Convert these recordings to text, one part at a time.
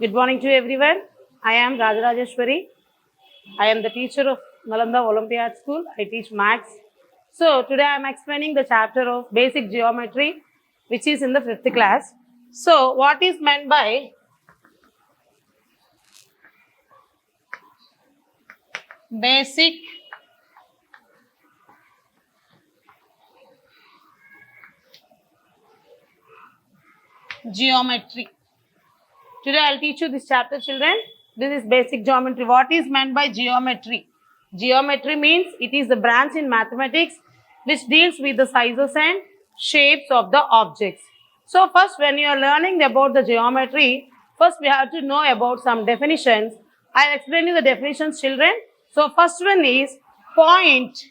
Good morning to everyone. I am Rajarajeshwari. I am the teacher of Nalanda Olympiad School. I teach maths. So today I am explaining the chapter of basic geometry, which is in the 5th class. So what is meant by basic geometry? Today I'll teach you this chapter, children. This is basic geometry. What is meant by geometry? Geometry means it is the branch in mathematics which deals with the sizes and shapes of the objects. So first, when you are learning about the geometry, first we have to know about some definitions. I'll explain you the definitions, children. So first one is point.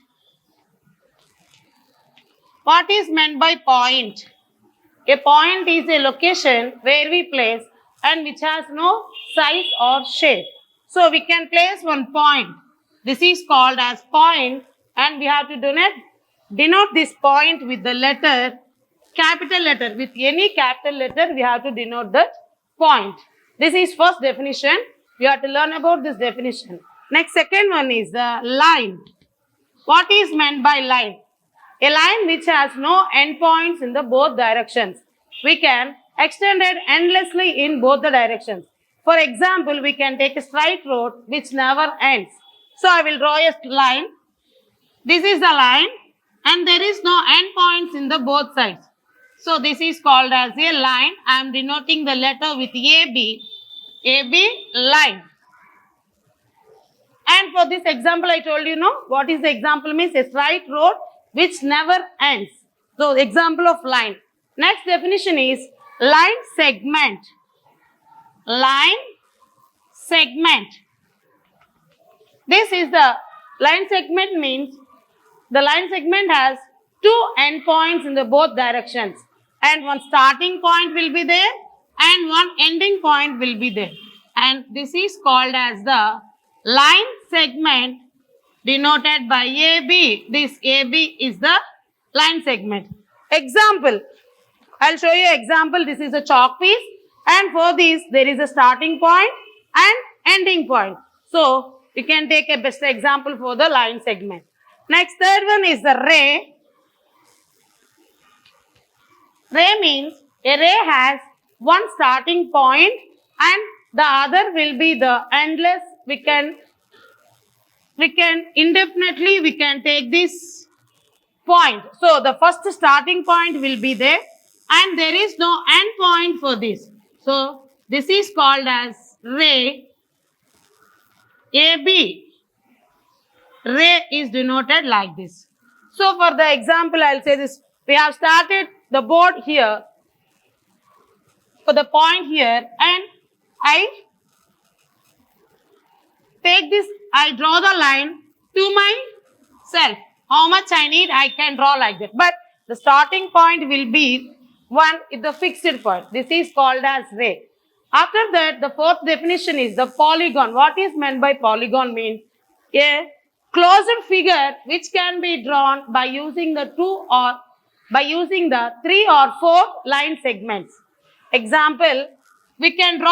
What is meant by point? A point is a location where we place and which has no size or shape. So we can place one point. This is called as point, and we have to denote this point with the letter, capital letter. With any capital letter, we have to denote that point. This is first definition. You have to learn about this definition. Next, second one is the line. What is meant by line? A line which has no endpoints in the both directions. We can extend it endlessly in both the directions. For example, we can take a straight road which never ends. So I will draw a line. This is the line and there is no endpoints in the both sides. So this is called as a line. I am denoting the letter with AB. AB line. And for this example, I told you, what is the example means a straight road which never ends. So example of line. Next definition is line segment. Line segment. This is the line segment means the line segment has two endpoints in the both directions. And one starting point will be there and one ending point will be there. And this is called as the line segment denoted by AB. This AB is the line segment. Example. I'll show you example. This is a chalk piece and for this there is a starting point and ending point. So you can take a best example for the line segment. Next, third one is the ray. Ray means a ray has one starting point and the other will be the endless. We can indefinitely we can take this point. So the first starting point will be there and there is no end point for this. So this is called as ray. AB. Ray is denoted like this. So for the example, I'll say this. We have started the board here for the point here and I take this, I draw the line to myself. How much I need, I can draw like that. But the starting point will be one is the fixed point. This is called as ray. After that, the fourth definition is the polygon. What is meant by polygon means a closed figure which can be drawn by using the three or four line segments. Example, we can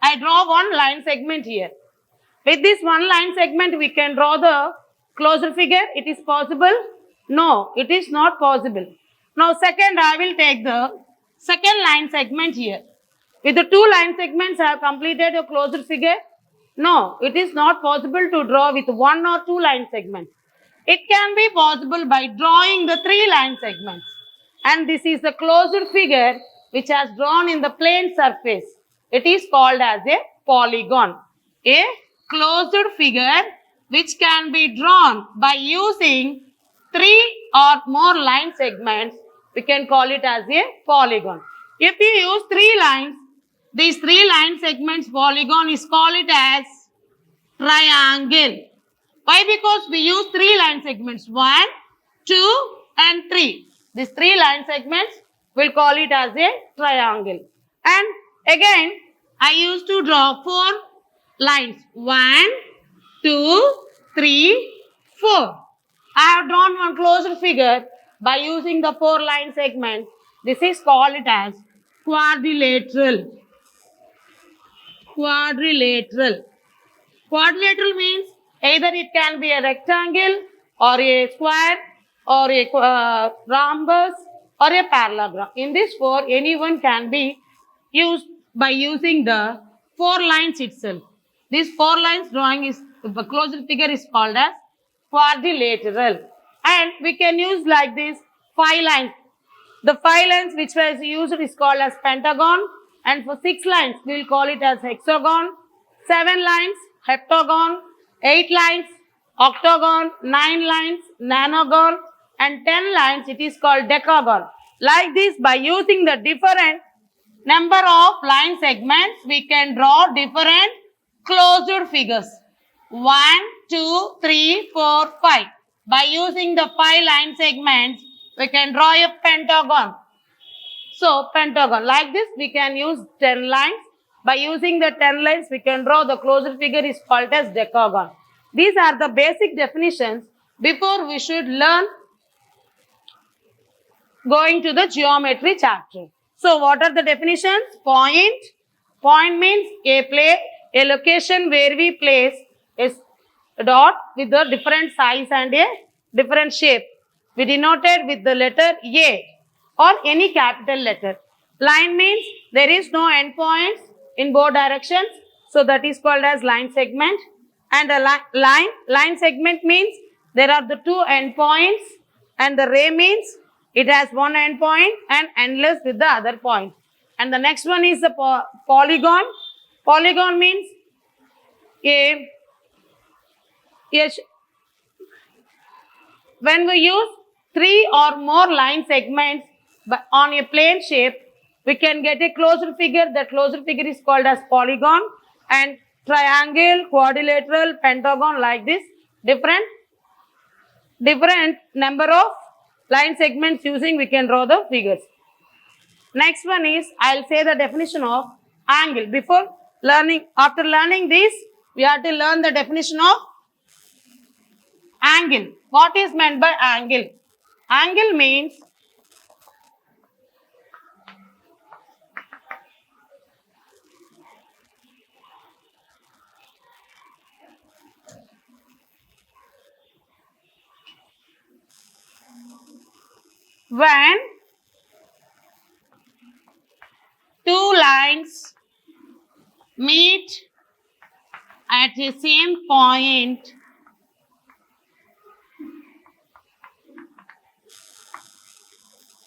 I draw one line segment here. With this one line segment, we can draw the closed figure. It is possible? No, it is not possible. Now, second, I will take the second line segment here. With the two line segments, I have completed a closed figure. No, it is not possible to draw with one or two line segments. It can be possible by drawing the three line segments. And this is the closed figure which has drawn in the plane surface. It is called as a polygon. A closed figure which can be drawn by using three or more line segments, we can call it as a polygon. If you use three lines, these three line segments polygon is called it as triangle. Why? Because we use three line segments, 1, 2 and 3. These three line segments, we'll call it as a triangle. And again, I used to draw 4 lines, 1, 2, 3, 4. I have drawn one closed figure by using the 4 line segments. This is called it as quadrilateral. quadrilateral. Quadrilateral means either it can be a rectangle or a square or a rhombus or a parallelogram. In this four, anyone can be used by using the four lines itself. This four lines drawing is the closed figure is called as quadrilateral, and we can use like this five lines. The five lines which was used is called as pentagon, and for 6 lines we will call it as hexagon, 7 lines heptagon, 8 lines octagon, 9 lines nonagon, and 10 lines it is called decagon. Like this, by using the different number of line segments, we can draw different closed figures. 1, 2, 3, 4, 5. By using the 5 line segments, we can draw a pentagon. So, pentagon. Like this, we can use 10 lines. By using the 10 lines, we can draw the closed figure is called as decagon. These are the basic definitions before we should learn going to the geometry chapter. So, what are the definitions? Point. Point means a location where we place a dot with a different size and a different shape. We denoted with the letter A or any capital letter. Line means there is no endpoints in both directions. So, that is called as line segment. And a line segment means there are the 2 endpoints, and the ray means it has one endpoint and endless with the other point. And the next one is the polygon. Polygon means when we use 3 or more line segments on a plane shape, we can get a closed figure. The closed figure is called as polygon, and triangle, quadrilateral, pentagon, like this. Different number of line segments using we can draw the figures. Next one is, I'll say the definition of angle. After learning this, we have to learn the definition of angle. What is meant by angle? Angle means when 2 lines meet at the same point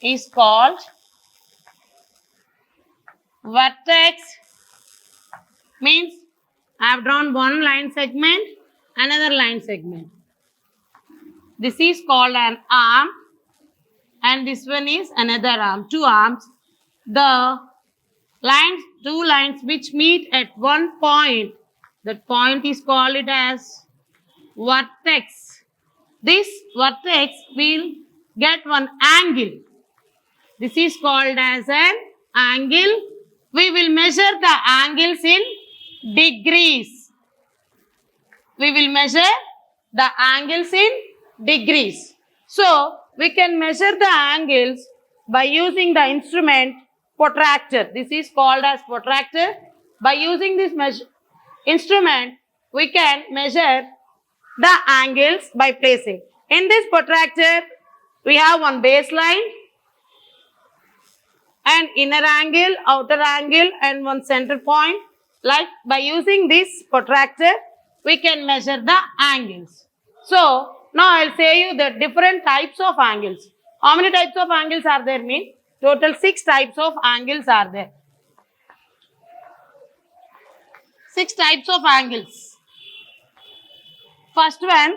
is called vertex. Means I have drawn one line segment, another line segment. This is called an arm, and this one is another arm, 2 arms. The lines, 2 lines which meet at one point, that point is called it as vertex. This vertex will get one angle. This is called as an angle. We will measure the angles in degrees. We will measure the angles in degrees. So, we can measure the angles by using the instrument protractor. This is called as protractor. By using this instrument, we can measure the angles by placing. In this protractor, we have one baseline, an inner angle, outer angle, and one center point. Like by using this protractor, we can measure the angles. So, now I'll say you the different types of angles. How many types of angles are there? Mean total 6 types of angles are there. 6 types of angles. First one,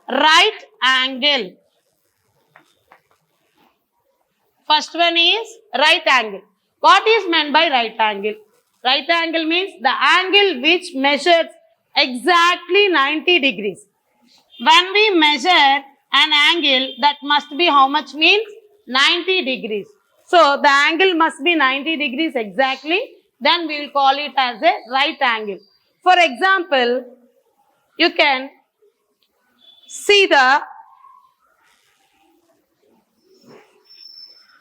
right angle. First one is right angle. What is meant by right angle? Right angle means the angle which measures exactly 90 degrees. When we measure an angle, that must be how much means? 90 degrees. So, the angle must be 90 degrees exactly. Then we will call it as a right angle. For example, you can see the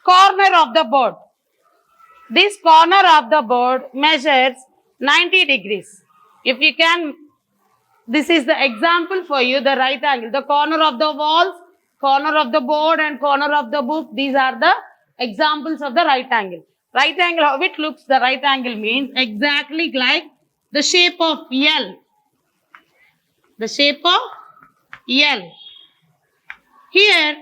corner of the board. This corner of the board measures 90 degrees. If you can, this is the example for you, the right angle. The corner of the walls, corner of the board and corner of the book, these are the examples of the right angle. Right angle, how it looks, the right angle means exactly like the shape of L. The shape of L. Here,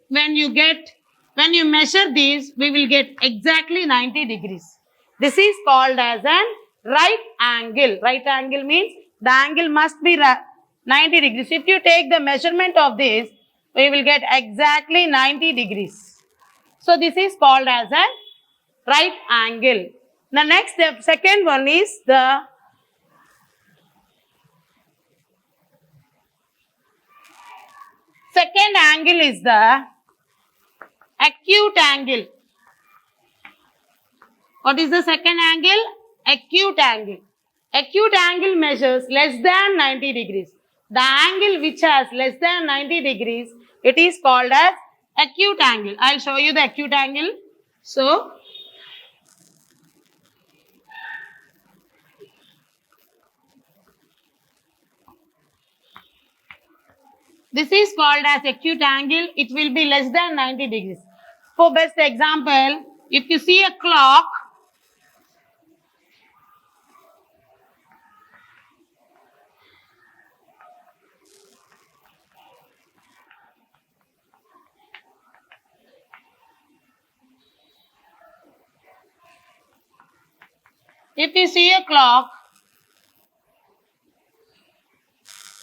when you measure these, we will get exactly 90 degrees. This is called as an right angle. Right angle means the angle must be 90 degrees. If you take the measurement of this, we will get exactly 90 degrees. So this is called as a right angle. The next, the second one is the second angle is the acute angle. What is the second angle? Acute angle. Acute angle measures less than 90 degrees. The angle which has less than 90 degrees, it is called as acute angle. I'll show you the acute angle. So, this is called as acute angle. It will be less than 90 degrees. For best example, if you see a clock,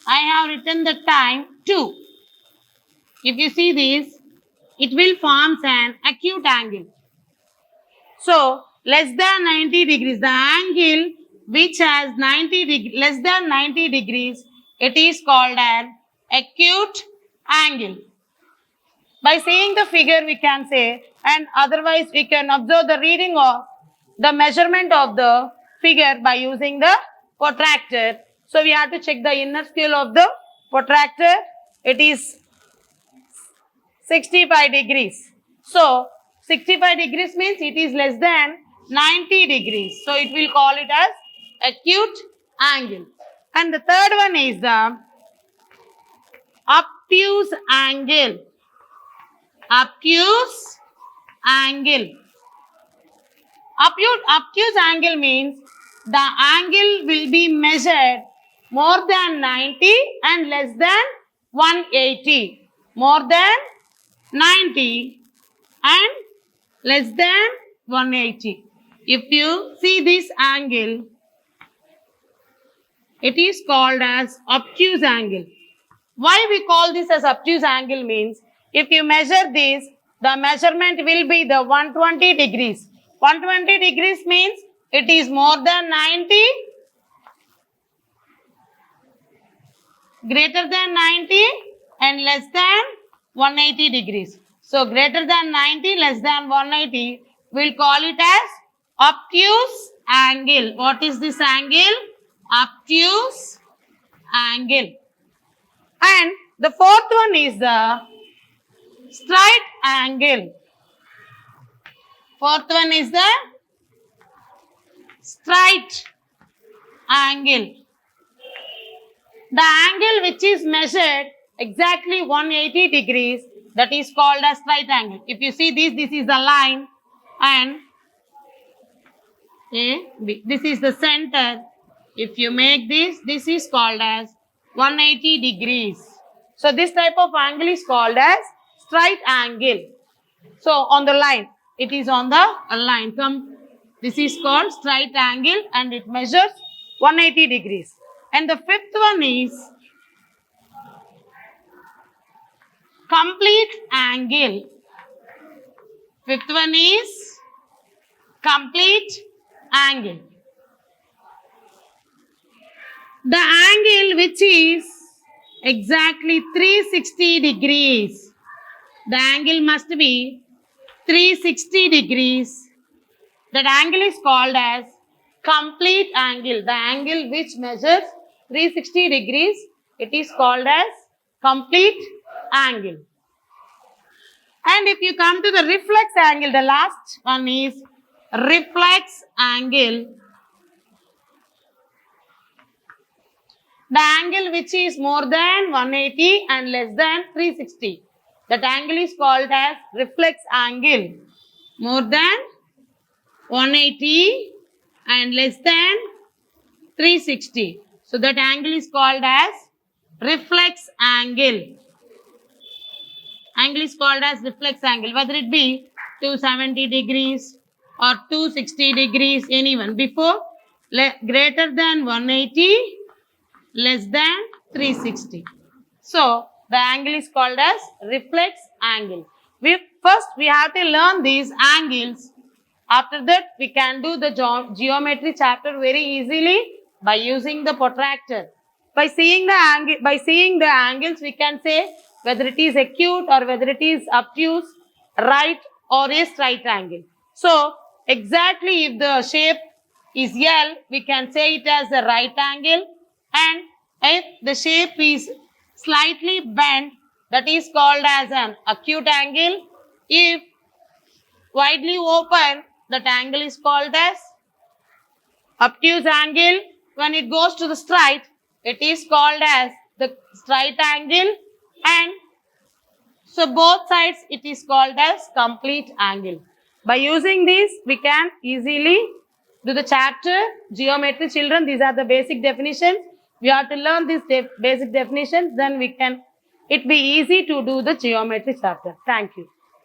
I have written the time 2. If you see this, it will form an acute angle. So, less than 90 degrees, the angle which has less than 90 degrees, it is called an acute angle. By seeing the figure, we can say, and otherwise we can observe the reading of the measurement of the figure by using the protractor. So, we have to check the inner scale of the protractor. It is 65 degrees. So, 65 degrees means it is less than 90 degrees. So, it will call it as acute angle. And the third one is the obtuse angle. Obtuse angle. Obtuse angle means the angle will be measured more than 90 and less than 180. More than 90 and less than 180. If you see this angle, it is called as obtuse angle. Why we call this as obtuse angle means, if you measure this, the measurement will be the 120 degrees. 120 degrees means it is more than 90, greater than 90 and less than 180 degrees. So, greater than 90, less than 180, we'll call it as obtuse angle. What is this angle? Obtuse angle. And the fourth one is the straight angle. Fourth one is the straight angle. The angle which is measured exactly 180 degrees, that is called as straight angle. If you see this is the line and A, B. This is the center. If you make this is called as 180 degrees. So, this type of angle is called as straight angle. So, on the line, it is on the line. This is called straight angle and it measures 180 degrees. And the fifth one is complete angle. Fifth one is complete angle. The angle which is exactly 360 degrees. The angle must be 360 degrees. That angle is called as complete angle. The angle which measures 360 degrees, it is called as complete angle. And if you come to the reflex angle, the last one is reflex angle. The angle which is more than 180 and less than 360. That angle is called as reflex angle. More than 180 and less than 360. So that angle is called as reflex angle. Angle is called as reflex angle, whether it be 270 degrees or 260 degrees, anyone. Before greater than 180, less than 360. So the angle is called as reflex angle. First we have to learn these angles. After that we can do the geometry chapter very easily by using the protractor. By seeing the angles, we can say whether it is acute or whether it is obtuse, right or a straight angle. So exactly if the shape is L, we can say it as a right angle, and if the shape is slightly bent, that is called as an acute angle. If widely open, that angle is called as obtuse angle. When it goes to the straight, it is called as the straight angle, and so both sides it is called as complete angle. By using this, we can easily do the chapter geometry. Children, these are the basic definitions. We have to learn these basic definitions, then it be easy to do the geometry chapter. Thank you.